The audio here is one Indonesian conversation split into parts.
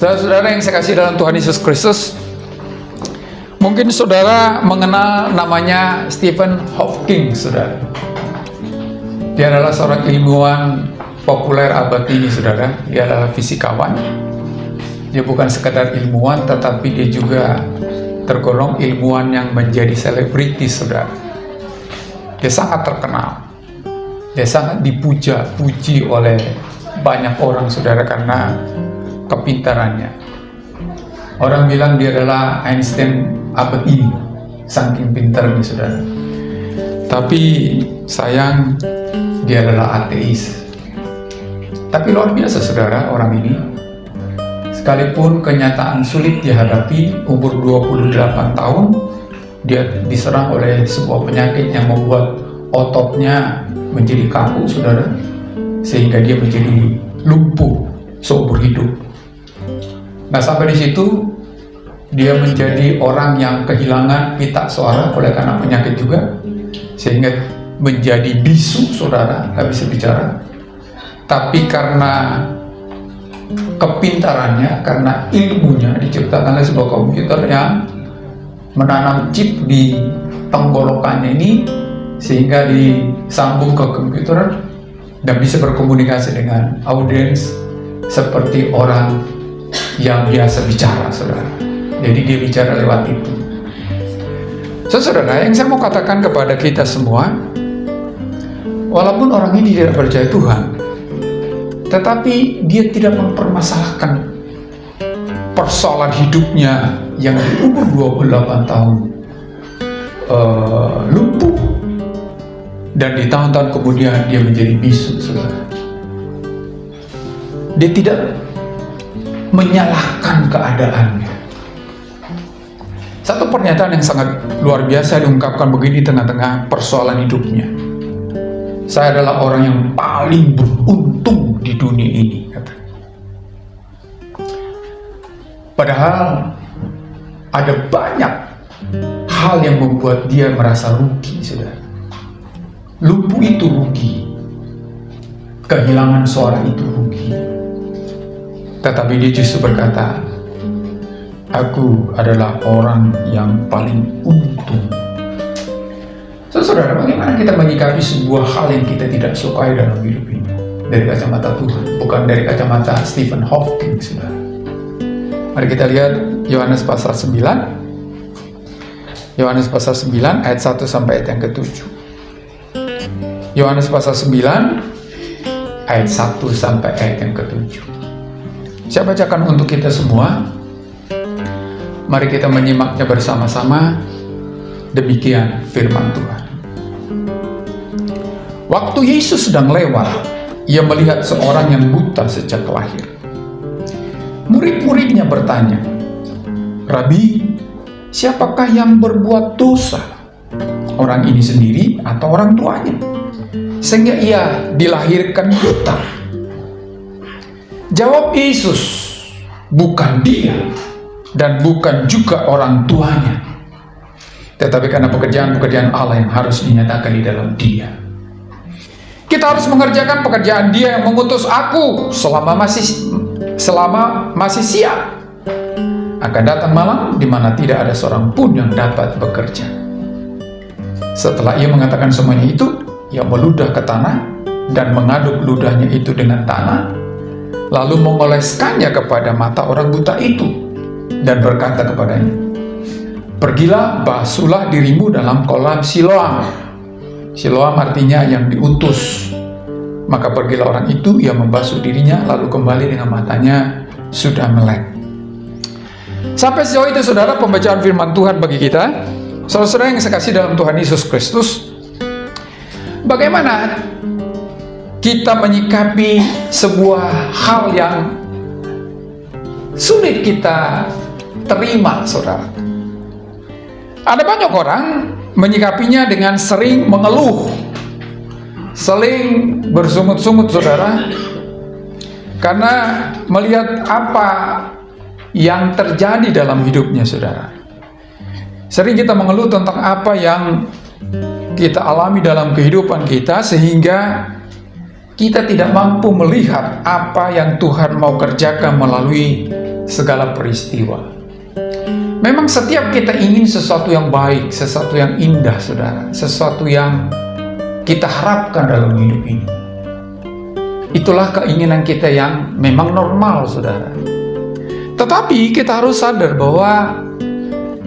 Saudara-saudara yang saya kasih dalam Tuhan Yesus Kristus, mungkin saudara mengenal namanya Stephen Hawking, saudara. Dia adalah seorang ilmuwan populer abad ini, saudara. Dia adalah fisikawan. Dia bukan sekadar ilmuwan, tetapi dia juga tergolong ilmuwan yang menjadi selebritis, saudara. Dia sangat terkenal. Dia sangat dipuja-puji oleh banyak orang, saudara, karena kepintarannya. Orang bilang dia adalah Einstein abad ini, saking pintarnya, saudara. Tapi sayang, dia adalah ateis. Tapi luar biasa, saudara, orang ini. Sekalipun kenyataan sulit dihadapi, umur 28 tahun, dia diserang oleh sebuah penyakit yang membuat ototnya menjadi kaku, saudara, sehingga dia menjadi lumpuh seumur hidup. Nah, sampai di situ dia menjadi orang yang kehilangan pita suara oleh karena penyakit juga, sehingga menjadi bisu, saudara, nggak bisa bicara. Tapi karena kepintarannya, karena ilmunya, diciptakanlah sebuah komputer yang menanam chip di tenggorokannya ini, sehingga disambung ke komputer dan bisa berkomunikasi dengan audiens seperti orang yang biasa bicara, saudara. Jadi dia bicara lewat itu. Saudara, yang saya mau katakan kepada kita semua, walaupun orang ini tidak percaya Tuhan, tetapi dia tidak mempermasalahkan persoalan hidupnya yang di umur 28 tahun lumpuh, dan di tahun-tahun kemudian dia menjadi bisu, saudara. Dia tidak menyalahkan keadaannya. Satu pernyataan yang sangat luar biasa diungkapkan begini di tengah-tengah persoalan hidupnya. Saya adalah orang yang paling beruntung di dunia ini, kata. Padahal ada banyak hal yang membuat dia merasa rugi, saudara. Lumpuh itu rugi, kehilangan suara itu rugi. Tetapi dia justru berkata, aku adalah orang yang paling untung. Saudara, bagaimana kita menyikapi sebuah hal yang kita tidak sukai dalam hidup ini? Dari kacamata Tuhan, bukan dari kacamata Stephen Hawking, saudara. Mari kita lihat Yohanes pasal 9. Yohanes pasal 9 ayat 1 sampai ayat yang ke-7. Yohanes pasal 9 ayat 1 sampai ayat yang ke-7. Saya bacakan untuk kita semua. Mari kita menyimaknya bersama-sama. Demikian firman Tuhan. Waktu Yesus sedang lewat, ia melihat seorang yang buta sejak lahir. Murid-muridnya bertanya, Rabi, siapakah yang berbuat dosa? Orang ini sendiri atau orang tuanya? Sehingga ia dilahirkan buta. Jawab Yesus, bukan dia dan bukan juga orang tuanya, tetapi karena pekerjaan-pekerjaan Allah yang harus dinyatakan di dalam dia. Kita harus mengerjakan pekerjaan Dia yang mengutus aku selama masih siang. Akan datang malam di mana tidak ada seorang pun yang dapat bekerja. Setelah ia mengatakan semuanya itu, ia meludah ke tanah dan mengaduk ludahnya itu dengan tanah, lalu mengoleskannya kepada mata orang buta itu dan berkata kepadanya, pergilah, basuhlah dirimu dalam kolam Siloam. Siloam artinya yang diutus. Maka pergilah orang itu, ia membasuh dirinya, lalu kembali dengan matanya sudah melek. Sampai sejauh itu, saudara, pembacaan firman Tuhan bagi kita. Saudara-saudara yang saya kasih dalam Tuhan Yesus Kristus, bagaimana kita menyikapi sebuah hal yang sulit kita terima, saudara? Ada banyak orang menyikapinya dengan sering mengeluh, sering bersungut-sungut, saudara, karena melihat apa yang terjadi dalam hidupnya, saudara. Sering kita mengeluh tentang apa yang kita alami dalam kehidupan kita, sehingga kita tidak mampu melihat apa yang Tuhan mau kerjakan melalui segala peristiwa. Memang setiap kita ingin sesuatu yang baik, sesuatu yang indah, saudara, sesuatu yang kita harapkan dalam hidup ini. Itulah keinginan kita yang memang normal, saudara. Tetapi kita harus sadar bahwa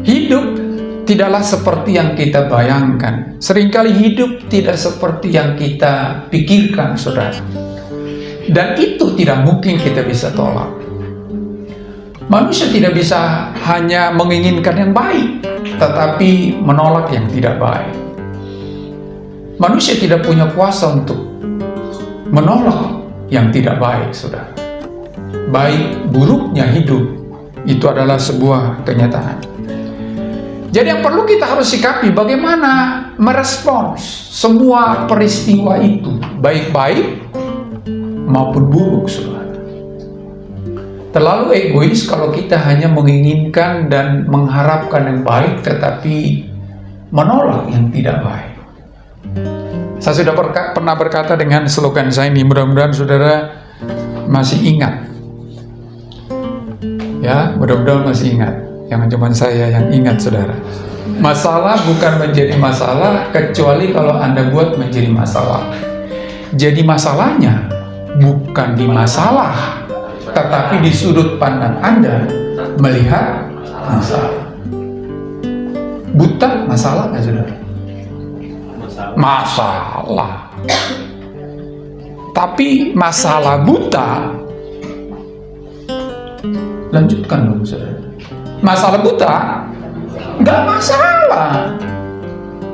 hidup tidaklah seperti yang kita bayangkan. Seringkali hidup tidak seperti yang kita pikirkan, saudara. Dan itu tidak mungkin kita bisa tolak. Manusia tidak bisa hanya menginginkan yang baik, tetapi menolak yang tidak baik. Manusia tidak punya kuasa untuk menolak yang tidak baik, saudara. Baik buruknya hidup, itu adalah sebuah kenyataan. Jadi yang perlu kita harus sikapi bagaimana merespons semua peristiwa itu, baik-baik maupun buruk, saudara. Terlalu egois kalau kita hanya menginginkan dan mengharapkan yang baik tetapi menolak yang tidak baik. Saya sudah pernah berkata dengan slogan saya ini, mudah-mudahan saudara masih ingat. Ya, mudah-mudahan masih ingat. Jangan cuma saya yang ingat, saudara. Masalah bukan menjadi masalah kecuali kalau Anda buat menjadi masalah. Jadi masalahnya bukan di masalah, tetapi di sudut pandang Anda melihat masalah. Buta masalah nggak, saudara? Masalah. Tapi masalah buta, lanjutkan dong, saudara. Masalah buta nggak masalah,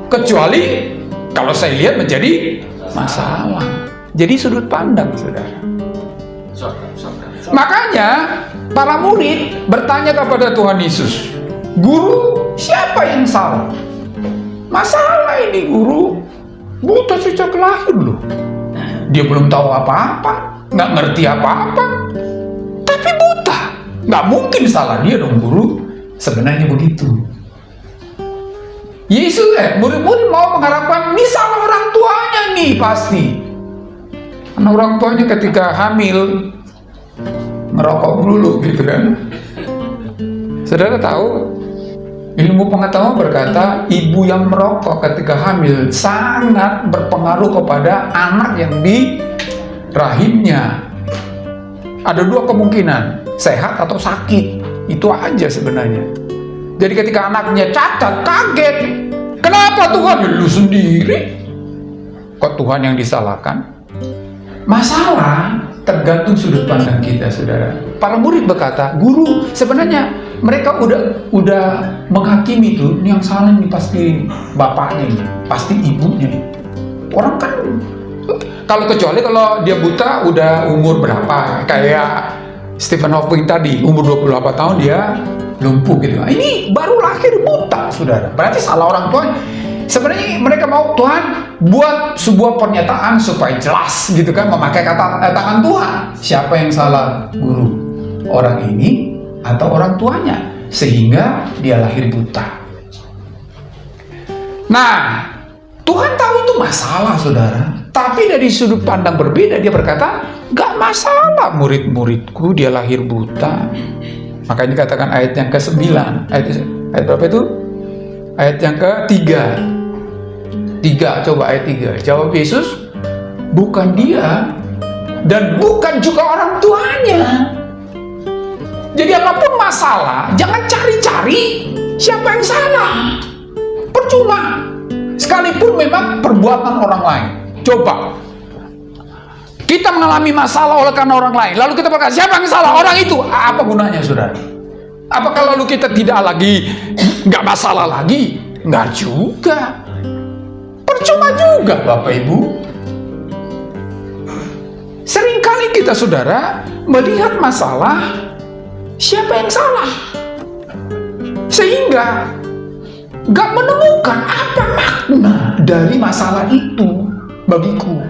kecuali kalau saya lihat menjadi masalah. Jadi sudut pandang, saudara. Makanya para murid bertanya kepada Tuhan Yesus, "Guru, siapa yang salah?" Masalah ini, guru. Buta sejak lahir loh. Dia belum tahu apa-apa, nggak ngerti apa-apa, tapi buta. Nggak mungkin salah dia dong, guru. Sebenarnya begitu. Yesus, murid-murid mau mengharapkan, ini salah orang tuanya nih pasti. Karena orang tuanya ketika hamil ngerokok dulu gitu kan. Saudara tahu, ilmu pengetahuan berkata ibu yang merokok ketika hamil sangat berpengaruh kepada anak yang di rahimnya. Ada dua kemungkinan, sehat atau sakit. Itu aja sebenarnya. Jadi ketika anaknya cacat, kaget. Kenapa Tuhan? Lu sendiri. Kok Tuhan yang disalahkan? Masalah tergantung sudut pandang kita, saudara. Para murid berkata, "Guru, sebenarnya mereka udah menghakimi itu, ini yang salah ini pasti bapaknya ini, pasti ibunya ini." Orang kan kecuali kalau dia buta udah umur berapa, kayak Stephen Hawking tadi, umur 28 tahun dia lumpuh gitu. Ini baru lahir buta, saudara. Berarti salah orang tua. Sebenarnya mereka mau Tuhan buat sebuah pernyataan supaya jelas gitu kan, memakai kata-kata Tuhan. Siapa yang salah, guru? Orang ini atau orang tuanya? Sehingga dia lahir buta. Nah, Tuhan tahu itu masalah, saudara. Tapi dari sudut pandang berbeda, dia berkata, gak masalah murid-muridku dia lahir buta. Makanya dikatakan ayat yang ke-9. Ayat berapa itu? Ayat yang ke-3. 3, coba ayat 3. Jawab Yesus, bukan dia dan bukan juga orang tuanya. Jadi apapun masalah, jangan cari-cari siapa yang salah. Percuma. Sekalipun memang perbuatan orang lain. Coba. Kita mengalami masalah oleh karena orang lain. Lalu kita berkata, siapa yang salah? Orang itu. Apa gunanya, saudara? Apakah lalu kita tidak lagi, nggak masalah lagi? Nggak juga. Percuma juga, Bapak Ibu. Seringkali kita, saudara, melihat masalah, siapa yang salah? Sehingga nggak menemukan apa makna dari masalah itu bagiku.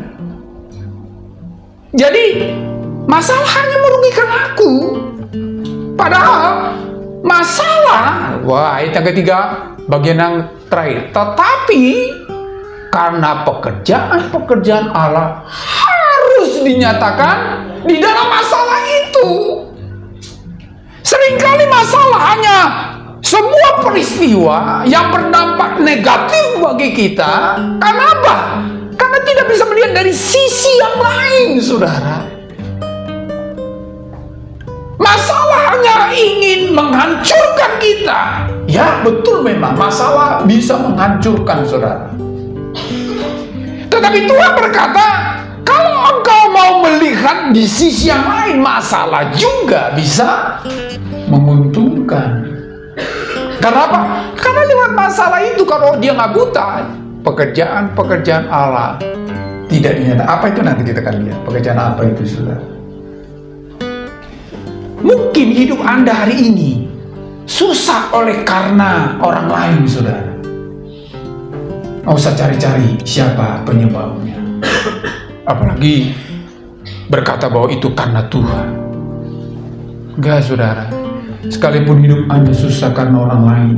Jadi, masalah hanya merugikan aku. Padahal, masalah, ayat yang ketiga, bagian yang terakhir. Tetapi, karena pekerjaan Allah harus dinyatakan di dalam masalah itu. Seringkali masalah hanya sebuah peristiwa yang berdampak negatif bagi kita. Kenapa? Karena tidak bisa melihat dari sisi yang lain, saudara. Masalah hanya ingin menghancurkan kita. Ya, betul, memang masalah bisa menghancurkan, saudara. Tetapi Tuhan berkata, kalau engkau mau melihat di sisi yang lain, masalah juga bisa menguntungkan. Kenapa? Karena lewat masalah itu, kalau dia nggak buta, pekerjaan-pekerjaan Allah tidak dinyatakan. Apa itu nanti kita akan lihat. Pekerjaan apa itu, saudara? Mungkin hidup Anda hari ini susah oleh karena orang lain, saudara. Nggak usah cari-cari siapa penyebabnya. Apalagi berkata bahwa itu karena Tuhan. Enggak, saudara. Sekalipun hidup Anda susah karena orang lain,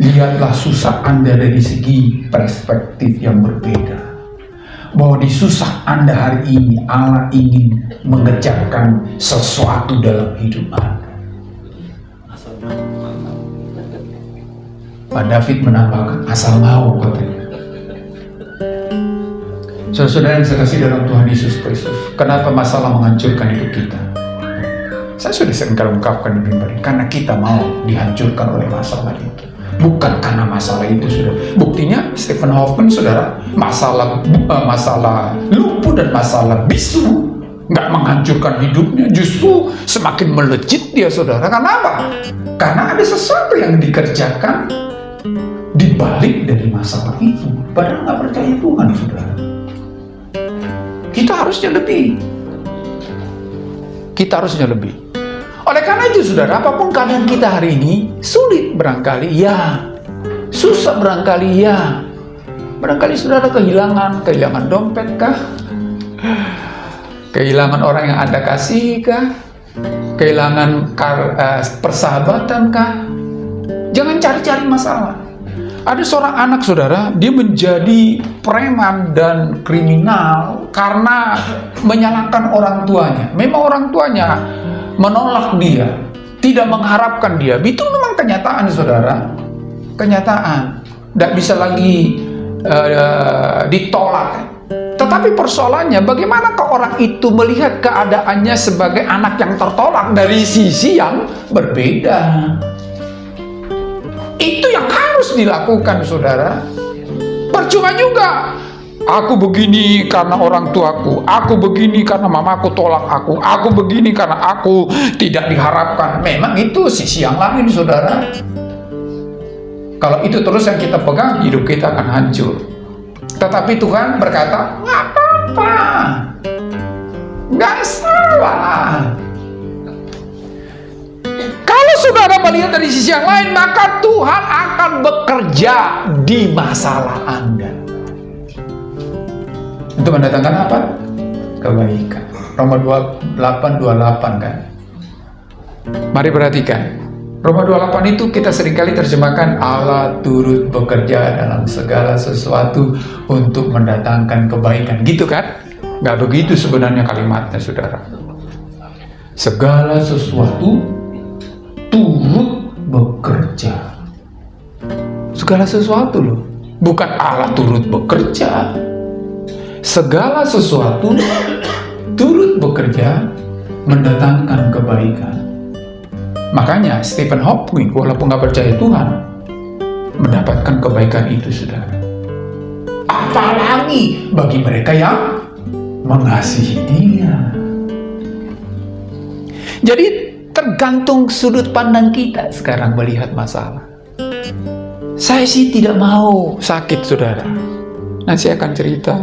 lihatlah susah Anda dari segi perspektif yang berbeda. Bahwa di susah Anda hari ini, Allah ingin mengerjakan sesuatu dalam hidup Anda. Pak David menambahkan, asal mau, katanya. Saudara yang saya kasih dalam Tuhan Yesus Kristus, kenapa masalah menghancurkan hidup kita? Saya sudah sering ungkapkan di mimbar, karena kita mau dihancurkan oleh masalah itu. Bukan karena masalah itu, saudara. Buktinya Stephen Hoffman, saudara, masalah lumpuh dan masalah bisu nggak menghancurkan hidupnya, justru semakin melejit dia, saudara. Kenapa? Karena ada sesuatu yang dikerjakan di balik dari masalah itu. Padahal nggak percaya Tuhan, saudara. Kita harusnya lebih. Oleh karena itu, saudara, apapun keadaan kita hari ini, sulit barangkali, ya. Susah barangkali, ya. Barangkali saudara kehilangan dompet kah? Kehilangan orang yang Anda kasih kah? Kehilangan persahabatan kah? Jangan cari-cari masalah. Ada seorang anak, saudara, dia menjadi preman dan kriminal karena menyalahkan orang tuanya. Memang orang tuanya menolak dia, tidak mengharapkan dia. Itu memang kenyataan, saudara. Kenyataan. Tidak bisa lagi ditolak. Tetapi persoalannya, bagaimanakah orang itu melihat keadaannya sebagai anak yang tertolak dari sisi yang berbeda? Itu yang harus dilakukan, saudara. Percuma juga aku begini karena orang tuaku, aku begini karena mamaku tolak aku begini karena aku tidak diharapkan. Memang itu sisi yang lain, saudara. Kalau itu terus yang kita pegang, hidup kita akan hancur. Tetapi Tuhan berkata, nggak apa-apa, nggak salah. Kalau saudara melihat dari sisi yang lain, maka Tuhan akan bekerja di masalah Anda untuk mendatangkan apa? Kebaikan. Roma 28:28, kan? Mari perhatikan. Roma 28 itu kita seringkali terjemahkan, Allah turut bekerja dalam segala sesuatu untuk mendatangkan kebaikan. Gitu kan? Nggak begitu sebenarnya kalimatnya, saudara. Segala sesuatu turut bekerja. Segala sesuatu loh. Bukan Allah turut bekerja. Segala sesuatu turut bekerja mendatangkan kebaikan. Makanya Stephen Hawking, walaupun nggak percaya Tuhan, mendapatkan kebaikan itu, saudara. Apalagi bagi mereka yang mengasihi Dia. Jadi tergantung sudut pandang kita sekarang melihat masalah. Saya sih tidak mau sakit, saudara. Nanti saya akan cerita.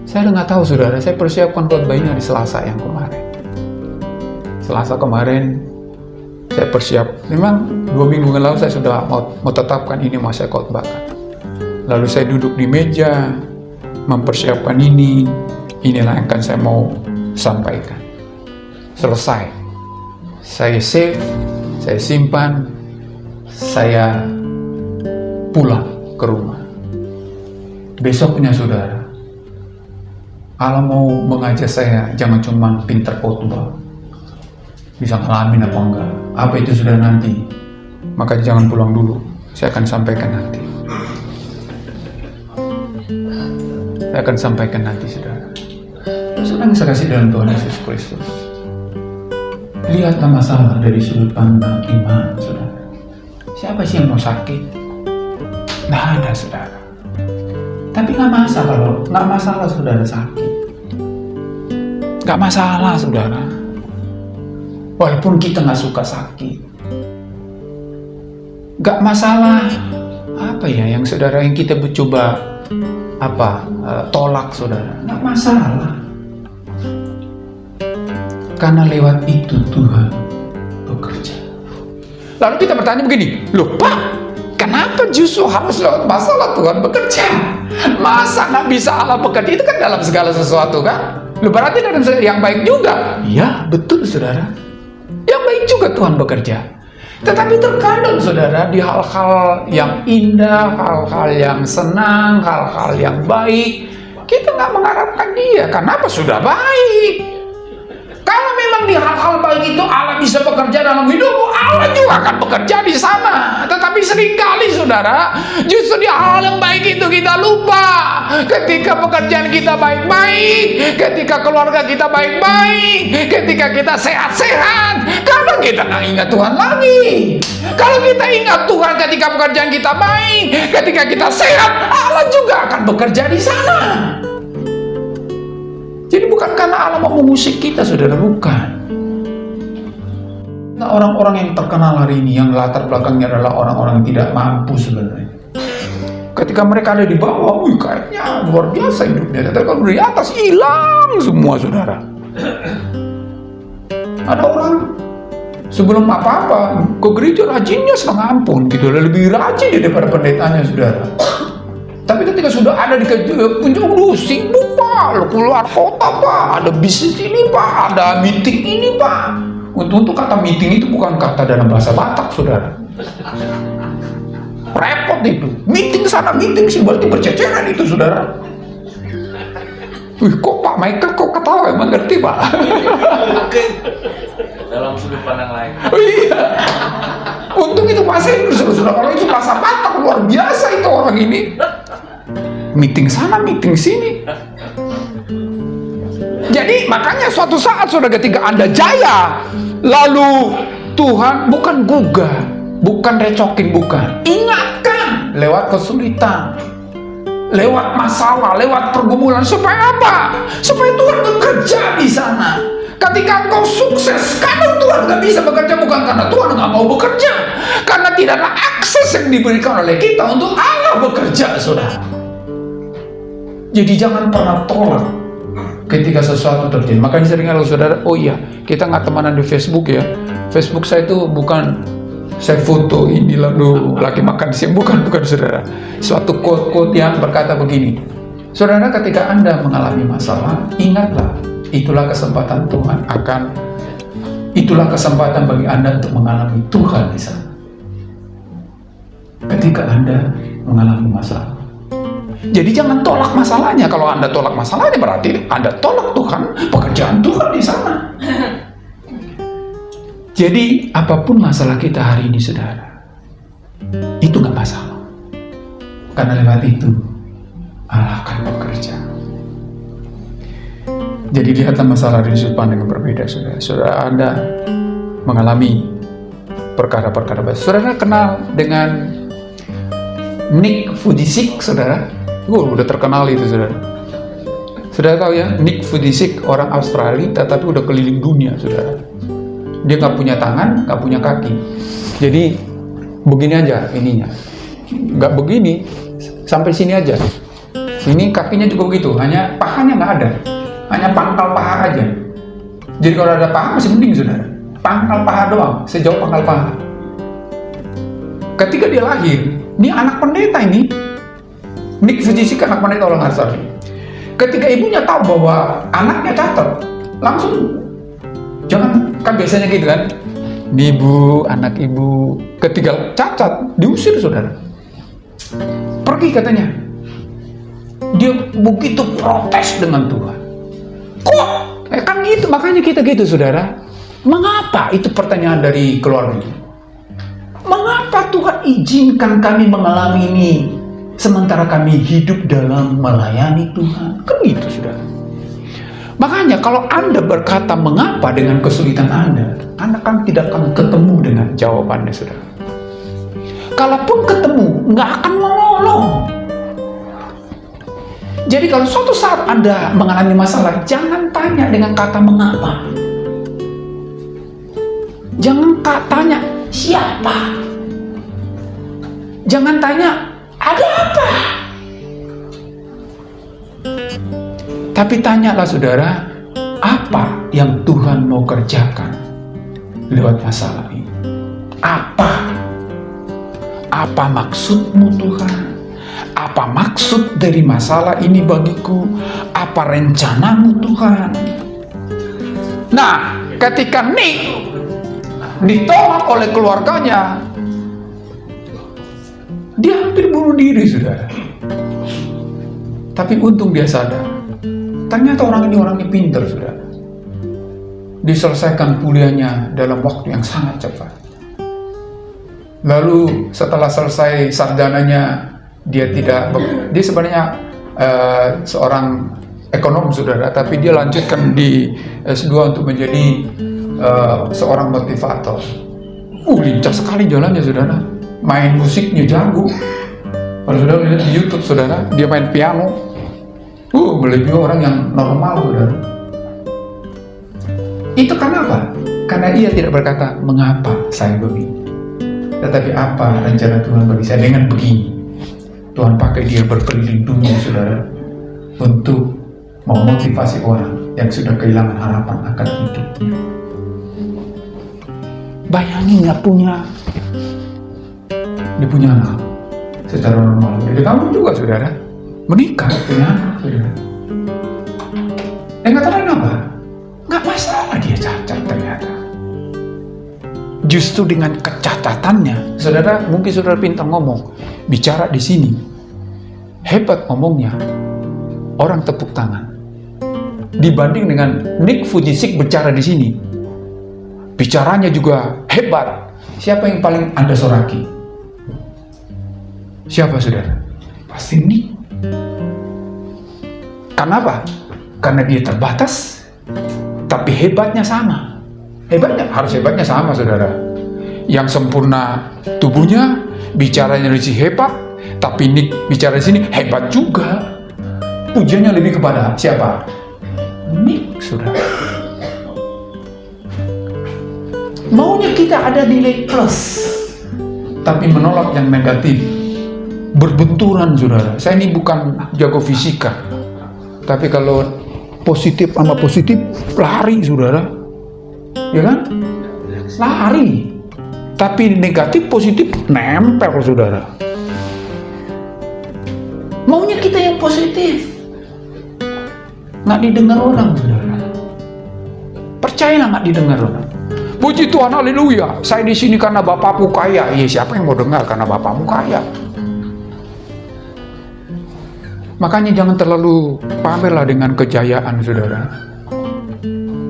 Saya nggak tahu, saudara. Saya persiapkan khotbah ini hari Selasa yang kemarin. Selasa kemarin saya persiap. Memang 2 minggu yang lalu saya sudah mau tetapkan ini mau saya khotbahkan. Lalu saya duduk di meja mempersiapkan ini. Inilah yang akan saya mau sampaikan. Selesai. Saya save, saya simpan, saya pulang ke rumah. Besoknya, saudara, Allah mau mengajak saya jangan cuma pintar khotbah, bisa ngalamin apa enggak. Apa itu sudah nanti. Maka jangan pulang dulu. Saya akan sampaikan nanti. Saya akan sampaikan nanti, saudara. Saudara yang saya kasih dalam Tuhan Yesus Kristus. Lihatlah masalah dari sudut pandang iman, saudara. Siapa sih yang mau sakit? Nggak ada, saudara. Tapi nggak masalah saudara sakit. Nggak masalah, saudara. Walaupun kita nggak suka sakit. Nggak masalah. Apa ya yang saudara yang kita coba tolak, saudara? Nggak masalah. Karena lewat itu Tuhan bekerja. Lalu kita bertanya begini, loh Pak, kenapa justru harus lewat masalah Tuhan bekerja? Masa nggak bisa Allah bekerja? Itu kan dalam segala sesuatu kan? Loh berarti dalam yang baik juga? Iya betul saudara. Yang baik juga Tuhan bekerja. Tetapi terkadang saudara di hal-hal yang indah, hal-hal yang senang, hal-hal yang baik, kita nggak mengharapkan dia. Kenapa sudah baik? Kalau memang di hal-hal baik itu Allah bisa bekerja dalam hidupmu, Allah juga akan bekerja di sana. Tetapi seringkali saudara, justru di hal yang baik itu kita lupa. Ketika pekerjaan kita baik-baik, ketika keluarga kita baik-baik, ketika kita sehat-sehat, karena kita nggak ingat Tuhan lagi. Kalau kita ingat Tuhan ketika pekerjaan kita baik, ketika kita sehat, Allah juga akan bekerja di sana. Jadi bukan karena Allah mau mengusik kita, saudara, bukan. Nah, orang-orang yang terkenal hari ini, yang latar belakangnya adalah orang-orang yang tidak mampu sebenarnya. Ketika mereka ada di bawah, kayaknya luar biasa hidupnya. Tetapi kalau di atas, hilang semua, saudara. Ada orang sebelum apa-apa, ke gereja rajinnya setengah ampun, gitu. Lebih rajin daripada pendetanya, saudara. Tapi ketika sudah ada di puncak, sibuk Pak, keluar kota Pak, ada bisnis ini Pak, ada meeting ini Pak. Untuk kata meeting itu bukan kata dalam bahasa Batak, saudara. Repot itu. Meeting sana, meeting sih, berarti berceceran itu, saudara. Wih, kok Pak Michael kok ketawa, emang ngerti Pak? Dalam sudut pandang lain. Oh iya. Untung itu bahasa Inggris, saudara. Kalau itu bahasa Batak, luar biasa itu orang ini. Meeting sana, meeting sini. Jadi makanya suatu saat saudara ketika Anda jaya, lalu Tuhan bukan gugah, bukan recokin, bukan. Ingatkan lewat kesulitan, lewat masalah, lewat pergumulan. Supaya apa? Supaya Tuhan bekerja di sana. Ketika engkau sukses, karena Tuhan nggak bisa bekerja, bukan karena Tuhan nggak mau bekerja, karena tidak ada akses yang diberikan oleh kita untuk Allah bekerja, saudara. Jadi jangan pernah tolak ketika sesuatu terjadi. Makanya sering kalau saudara, oh iya, kita nggak temenan di Facebook ya. Facebook saya itu bukan saya foto ini lalu lagi makan siang, bukan saudara. Suatu quote yang berkata begini, saudara, ketika Anda mengalami masalah, ingatlah, itulah kesempatan bagi Anda untuk mengalami Tuhan di sana. Ketika Anda mengalami masalah. Jadi jangan tolak masalahnya. Kalau Anda tolak masalahnya berarti Anda tolak Tuhan, pekerjaan Tuhan di sana. Jadi apapun masalah kita hari ini, saudara, itu nggak masalah. Karena lewat itu Allah akan bekerja. Jadi lihatlah masalah dari sudut pandang yang berbeda, saudara. Saudara Anda mengalami perkara-perkara baik. Saudara kenal dengan Nick Vujicic, saudara? Udah terkenal itu, saudara. Saudara tahu ya, Nick Vujicic orang Australia, tetapi udah keliling dunia, saudara. Dia nggak punya tangan, nggak punya kaki. Jadi begini aja ininya, nggak begini, sampai sini aja. Ini kakinya juga begitu, hanya pahanya nggak ada, hanya pangkal paha aja. Jadi kalau ada paha masih mending, saudara. Pangkal paha doang, sejauh pangkal paha. Ketika dia lahir, ini anak pendeta ini. Nick Vujicic anak pendeta orang Australia. Ketika ibunya tahu bahwa anaknya cacat, langsung kan biasanya gitu kan. Ibu, anak ibu ketika cacat diusir, saudara. Pergi katanya. Dia begitu protes dengan Tuhan. Kok? Kan gitu, makanya kita gitu, saudara. Mengapa? Itu pertanyaan dari keluarga. Mengapa Tuhan izinkan kami mengalami ini sementara kami hidup dalam melayani Tuhan? Kan gitu, saudara. Makanya kalau Anda berkata mengapa dengan kesulitan Anda kan tidak akan ketemu dengan jawabannya, saudara. Kalaupun ketemu, nggak akan menolong. Jadi kalau suatu saat Anda mengalami masalah, jangan tanya dengan kata mengapa. Jangan tanya siapa. Jangan tanya ada apa. Tapi tanyalah, saudara, apa yang Tuhan mau kerjakan lewat masalah ini? Apa? Apa maksudmu, Tuhan? Apa maksud dari masalah ini bagiku? Apa rencanamu, Tuhan? Nah, ketika Nick ditolak oleh keluarganya, dia hampir bunuh diri, saudara. Tapi untung dia sadar. Ternyata orang ini orangnya pintar, saudara. Diselesaikan kuliahnya dalam waktu yang sangat cepat. Lalu setelah selesai sarjananya, dia sebenarnya seorang ekonom, saudara, tapi dia lanjutkan di S2 untuk menjadi seorang motivator. Lincah sekali jalannya, saudara. Main musiknya jago. Kalau saudara lihat di YouTube, saudara, dia main piano. Melebihi orang yang normal, saudara. Itu karena apa? Karena ia tidak berkata, mengapa saya begini? Tetapi apa rencana Tuhan bagi saya dengan begini? Tuhan pakai dia berkeliling dunia, saudara, untuk memotivasi orang yang sudah kehilangan harapan akan hidupnya. Bayangin dia punya anak secara normal. Jadi kamu juga, saudara, menikah punya anak, saudara. Nggak tahu kenapa? Nggak masalah dia cacat ternyata. Justru dengan kecatatannya, saudara, mungkin saudara pintar ngomong, bicara di sini, hebat ngomongnya, orang tepuk tangan. Dibanding dengan Nick Vujicic bicara di sini, bicaranya juga hebat. Siapa yang paling Anda soraki? Siapa, saudara? Pasti Nick. Kenapa? Karena dia terbatas, tapi hebatnya sama. Harus hebatnya sama, saudara. Yang sempurna tubuhnya, bicaranya lebih hebat, tapi Nick bicara di sini hebat juga. Pujiannya lebih kepada siapa? Nick, saudara. Maunya kita ada nilai plus, tapi menolak yang negatif. Berbenturan, saudara. Saya ini bukan jago fisika, tapi kalau positif sama positif, lari, saudara. Ya kan? Lari. Tapi negatif positif nempel, saudara. Maunya kita yang positif, nggak didengar orang, saudara. Percayalah, nggak didengar orang. Puji Tuhan, haleluya, saya di sini karena bapakku kaya. Iya, siapa yang mau dengar karena bapakmu kaya? Makanya jangan terlalu pamerlah dengan kejayaan, saudara.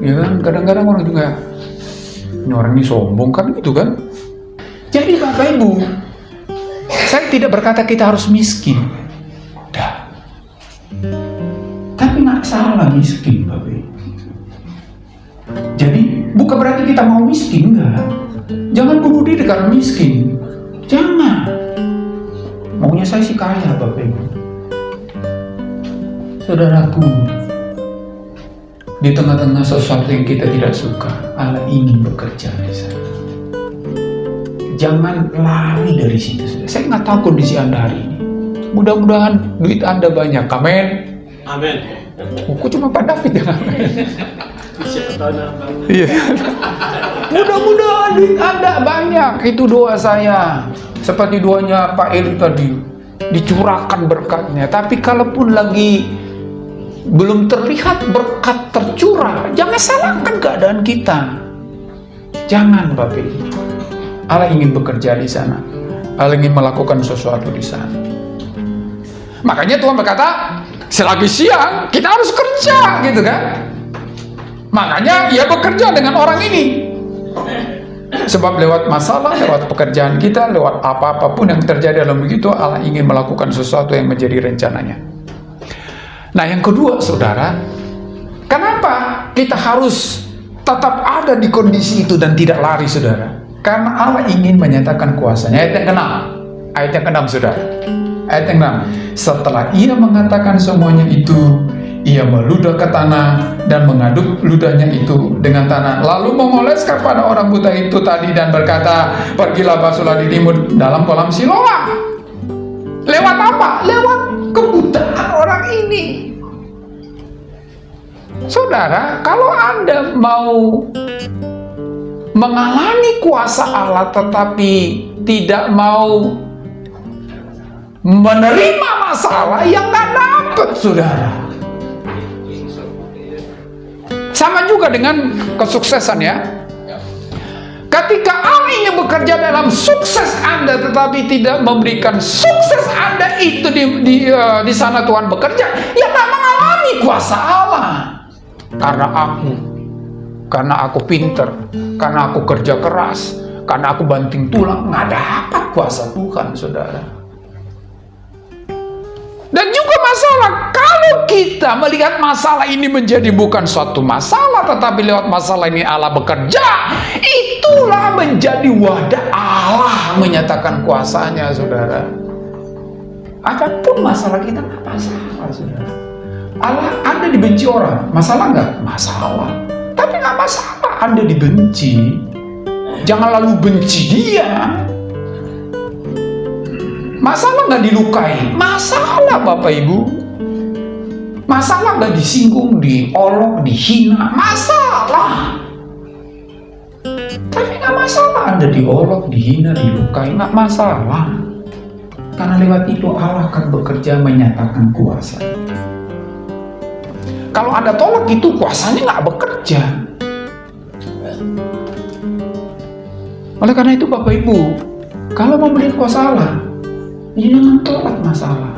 Ya kan, kadang-kadang orang juga, ini orang ini sombong kan, gitu kan. Jadi Bapak Ibu, saya tidak berkata kita harus miskin, tapi nggak salah miskin, Bapak Ibu. Jadi bukan berarti kita mau miskin, enggak. Jangan bunuh diri karena miskin, jangan. Maunya saya sih kaya, Bapak Ibu. Saudaraku, di tengah-tengah sesuatu yang kita tidak suka, Allah ingin bekerja di sana. Jangan lari dari situ. Saya nggak tahu kondisi Anda hari ini. Mudah-mudahan duit Anda banyak. Amin. Amin. Kok cuma Pak David yang amin? Siapa tahu nama. Iya. Mudah-mudahan duit Anda banyak. Itu doa saya. Seperti doanya Pak Eli tadi. Dicurahkan berkatnya. Tapi kalaupun lagi belum terlihat berkat tercurah, jangan salahkan keadaan kita. Jangan, Bapak Ibu. Allah ingin bekerja di sana. Allah ingin melakukan sesuatu di sana. Makanya Tuhan berkata, selagi siang kita harus kerja, gitu kan? Makanya ia bekerja dengan orang ini. Sebab lewat masalah, lewat pekerjaan kita, lewat apa-apapun yang terjadi dalam begitu, Allah ingin melakukan sesuatu yang menjadi rencananya. Nah, yang kedua, saudara, kenapa kita harus tetap ada di kondisi itu dan tidak lari, saudara? Karena Allah ingin menyatakan kuasanya. Ayat yang ke-6. Ayat yang ke-6, saudara. Ayat yang 6. Setelah ia mengatakan semuanya itu, ia meludah ke tanah dan mengaduk ludahnya itu dengan tanah, lalu memoles kepada orang buta itu tadi dan berkata, pergilah basuhlah di timur dalam kolam Siloam. Lewat apa? Lewat kebutaan orang ini. Saudara, kalau Anda mau mengalami kuasa Allah tetapi tidak mau menerima masalah, yang nggak dapat, saudara. Sama juga dengan kesuksesan, ya. Ketika Allah ingin bekerja dalam sukses Anda tetapi tidak memberikan sukses Anda itu di sana Tuhan bekerja, ya tak mengalami kuasa Allah. Karena aku pinter, karena aku kerja keras, karena aku banting tulang, nggak dapat kuasa Tuhan, saudara. Dan juga masalah, kalau kita melihat masalah ini menjadi bukan suatu masalah, tetapi lewat masalah ini Allah bekerja, itulah menjadi wadah Allah menyatakan kuasanya, saudara. Apapun masalah kita, nggak masalah, saudara. Allah, Anda dibenci orang, masalah nggak? Masalah. Tapi nggak masalah Anda dibenci. Jangan lalu benci dia. Masalah nggak dilukai, masalah Bapak Ibu. Masalah nggak disinggung, diolok, dihina, masalah. Tapi nggak masalah Anda diolok, dihina, dilukai, nggak masalah. Karena lewat itu Allah akan bekerja menyatakan kuasa. Kalau Anda tolak itu, kuasanya nggak bekerja. Oleh karena itu Bapak Ibu, kalau mau melihat kuasa Allah, jangan tolak masalah.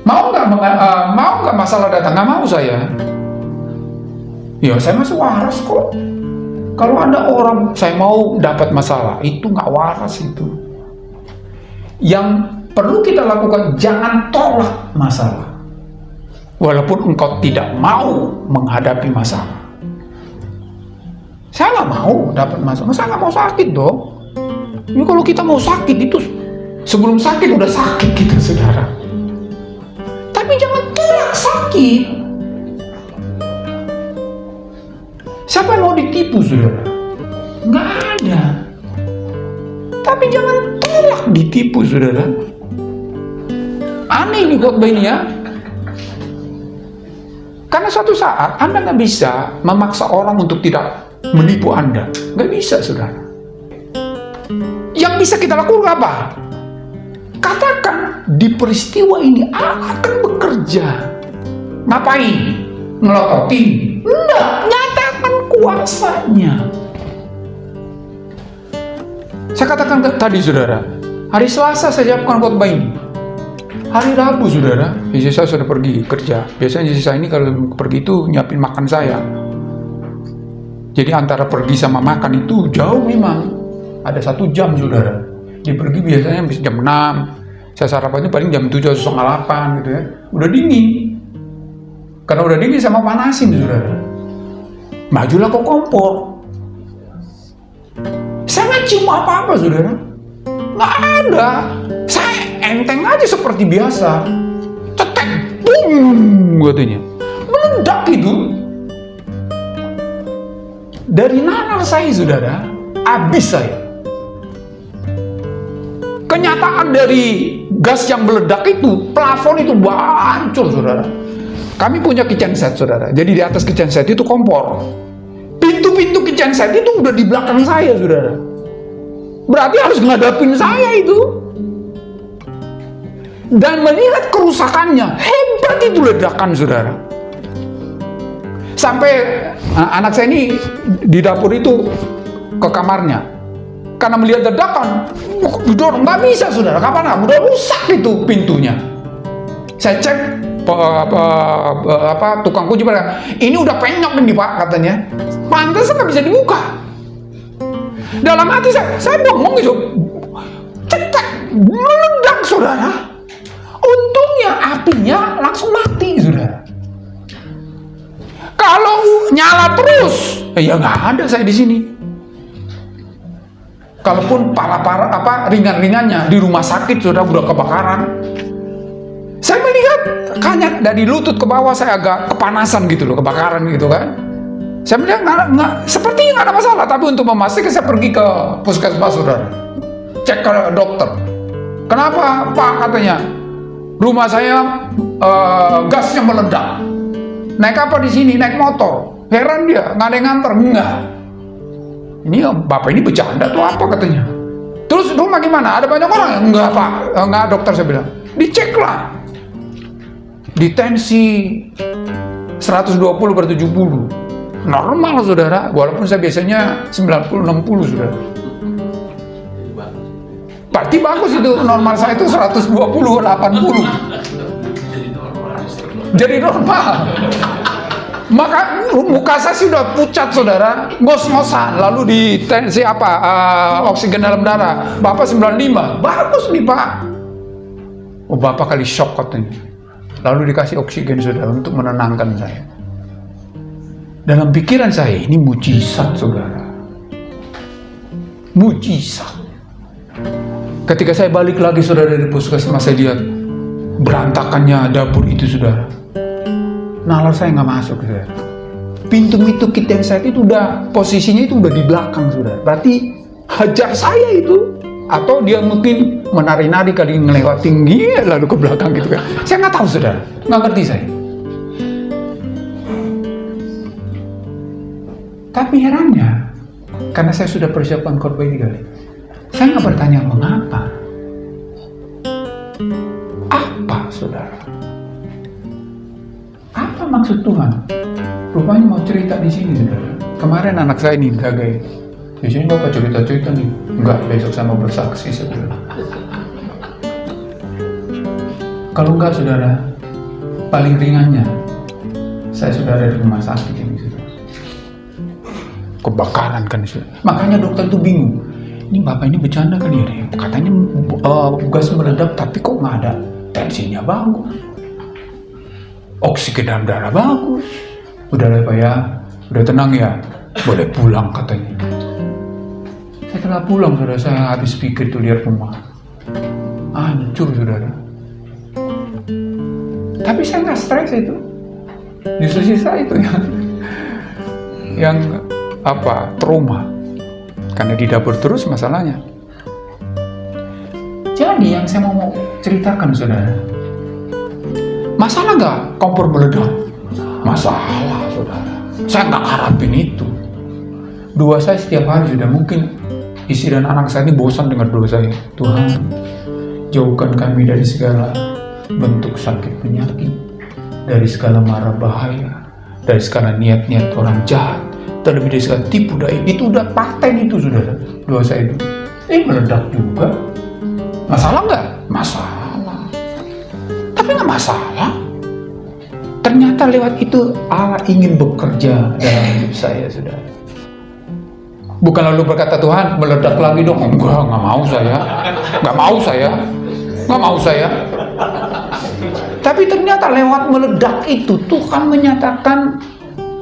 Mau nggak masalah datang? Nggak mau saya. Ya saya masih waras kok. Kalau ada orang saya mau dapat masalah, itu nggak waras itu. Yang perlu kita lakukan, jangan tolak masalah. Walaupun engkau tidak mau menghadapi masalah. Saya nggak mau dapat masalah, saya nggak mau sakit dong. Ini kalau kita mau sakit itu sebelum sakit udah sakit kita, saudara. Tapi jangan tolak sakit. Siapa yang mau ditipu, saudara? Nggak ada. Tapi jangan tolak ditipu, saudara. Aneh nih khotbah ini, ya. Karena suatu saat Anda nggak bisa memaksa orang untuk tidak menipu Anda. Nggak bisa, saudara. Yang bisa kita lakukan apa? Katakan, di peristiwa ini Allah akan bekerja. Ngapain? Ngelototin? Enggak, nyatakan kuasanya. Saya katakan tadi, saudara, hari Selasa saya siapkan khotbah ini. Hari Rabu, saudara, istri saya sudah pergi kerja. Biasanya istri saya ini kalau pergi itu nyiapin makan saya. Jadi antara pergi sama makan itu jauh memang. Ada 1 jam, saudara. Dia pergi biasanya jam 6. Saya sarapannya paling jam 7 atau 7:30 gitu ya. Udah dingin. Karena udah dingin sama panasin, saudara. Majulah ke kompor. Saya nggak cium apa-apa, saudara. Nggak ada. Saya enteng aja seperti biasa. Cetek, bung, katanya. Meledak itu. Dari nalar saya, saudara, habis saya. Kenyataan dari gas yang meledak itu, plafon itu hancur, saudara. Kami punya kitchen set, saudara. Jadi di atas kitchen set itu kompor. Pintu-pintu kitchen set itu udah di belakang saya, saudara. Berarti harus ngadapin saya itu. Dan melihat kerusakannya, hebat itu ledakan, saudara. Sampai anak saya ini di dapur itu ke kamarnya. Karena melihat ledakan, didorong, nggak bisa, saudara. Kapan udah rusak itu pintunya. Saya cek, tukang kunci berkata, ini udah penyok nih Pak, katanya. Pantas nggak bisa dibuka. Dalam hati saya bengong gitu. Cetek, meledak saudara. Untungnya apinya langsung mati saudara. Kalau nyala terus, ya nggak ada saya di sini. Kalaupun ringan-ringannya di rumah sakit sudah kebakaran. Saya melihat hanya dari lutut ke bawah saya agak kepanasan gitu loh, kebakaran gitu kan. Saya melihat sepertinya nggak ada masalah, tapi untuk memastikan saya pergi ke puskesmas saudara, cek ke dokter. Kenapa Pak, katanya rumah saya gasnya meledak. Naik apa di sini? Naik motor. Heran dia, nggak ada yang nganter. Enggak. Ini Bapak ini bercanda tuh apa katanya. Terus rumah gimana? Ada banyak orang? Enggak Pak, enggak dokter, saya bilang. Dicek lah. Di tensi 120/70. Normal saudara, walaupun saya biasanya 90/60 saudara. Berarti bagus itu, normal saya itu 120/80. Jadi normal. Maka muka saya sudah pucat saudara, ngos-ngosan, lalu di tensi oksigen dalam darah, Bapak 95, bagus nih Pak. Oh Bapak kali shock katanya. Lalu dikasih oksigen saudara untuk menenangkan saya. Dalam pikiran saya ini mujizat saudara, mujizat. Ketika saya balik lagi saudara dari puskesmas, saya lihat berantakannya dapur itu saudara. Nalar saya nggak masuk saudara. Pintu kitchen set itu posisinya itu udah di belakang saudara. Berarti hajar saya itu, atau dia mungkin menari-nari kali ngelewat tinggi lalu ke belakang gitu kan. Saya nggak tahu saudara, nggak ngerti saya. Tapi herannya, karena saya sudah persiapkan khotbah ini kali, saya nggak bertanya mengapa. Apa saudara? Apa maksud Tuhan? Rupanya mau cerita di sini saudara. Kemarin anak saya ini gagai. Di sini Bapak cerita-cerita nih. Enggak, besok saya mau bersaksi saudara. Kalau enggak saudara, paling ringannya saya sudah ada di rumah sakit ini saudara. Kebakaran kan saudara. Makanya dokter tuh bingung. Ini Bapak ini bercanda kali ya? Katanya gas meledak tapi kok nggak ada, tensinya bagus, oksigen dalam darah bagus. Udah lah Pak ya, udah tenang ya, boleh pulang katanya. Setelah pulang saudara, saya habis pikir tuh lihat rumah hancur saudara. Tapi saya nggak stres itu, justru sisa itu yang trauma, karena di dapur terus masalahnya. Jadi yang saya mau ceritakan saudara, masalah nggak kompor meledak? Masalah saudara, saya nggak harapin itu. Doa saya setiap hari sudah, mungkin istri dan anak saya ini bosan dengar doa saya. Tuhan, jauhkan kami dari segala bentuk sakit penyakit, dari segala mara bahaya, dari segala niat-niat orang jahat, terlebih dari segala tipu daya. Itu udah paten itu saudara, doa saya itu. Meledak juga. Masalah nggak? Masalah. Tapi nggak masalah. Ternyata lewat itu Allah ingin bekerja dalam hidup saya saudara. Bukan lalu berkata Tuhan meledak lagi dong. Enggak mau saya. Nggak mau saya. Tapi ternyata lewat meledak itu Tuhan menyatakan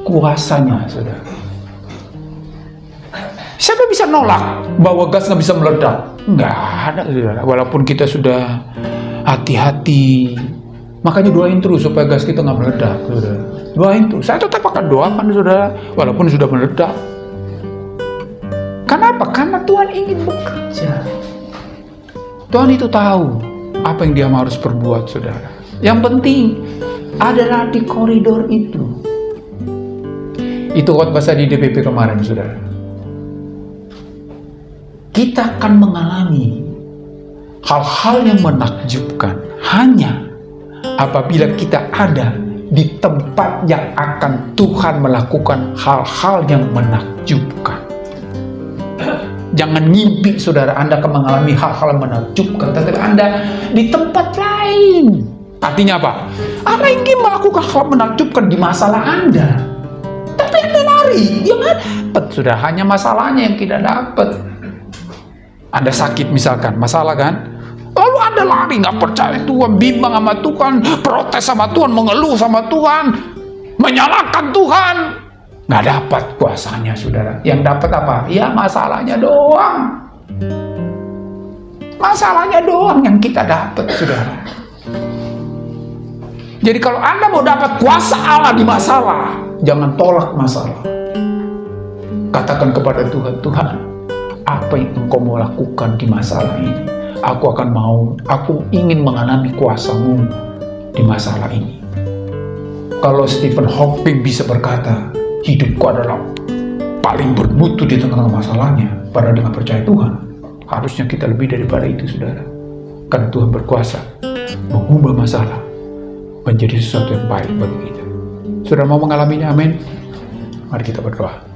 kuasanya saudara. Siapa bisa nolak bahwa gas nggak bisa meledak? Nggak ada saudara. Walaupun kita sudah hati-hati, makanya doain terus supaya gas kita nggak meledak saudara. Doain terus. Saya tetap akan doakan saudara walaupun sudah meledak. Kenapa? Karena Tuhan ingin bekerja. Tuhan itu tahu apa yang dia harus perbuat saudara. Yang penting adalah di koridor itu. Itu khotbah saya di DPP kemarin saudara. Kita akan mengalami hal-hal yang menakjubkan hanya apabila kita ada di tempat yang akan Tuhan melakukan hal-hal yang menakjubkan. Jangan ngimpi saudara Anda akan mengalami hal-hal yang menakjubkan, tetapi Anda di tempat lain. Artinya apa? Anda ingin melakukan hal menakjubkan di masalah Anda, tapi Anda lari, yang Anda dapat sudah hanya masalahnya yang tidak dapat. Anda sakit misalkan, masalah kan? Lalu Anda lari, nggak percaya Tuhan, bimbang sama Tuhan, protes sama Tuhan, mengeluh sama Tuhan, menyalahkan Tuhan. Nggak dapat kuasanya, saudara. Yang dapat apa? Ya masalahnya doang. Masalahnya doang yang kita dapat, saudara. Jadi kalau Anda mau dapat kuasa Allah di masalah, jangan tolak masalah. Katakan kepada Tuhan, Tuhan, apa yang Engkau mau lakukan di masalah ini? Aku ingin mengalami kuasa-Mu di masalah ini. Kalau Stephen Hawking bisa berkata, hidupku adalah paling bermutu di tengah-tengah masalahnya, pada dengan percaya Tuhan, harusnya kita lebih daripada itu, saudara. Karena Tuhan berkuasa mengubah masalah menjadi sesuatu yang baik bagi kita. Saudara mau mengalaminya? Amin. Mari kita berdoa.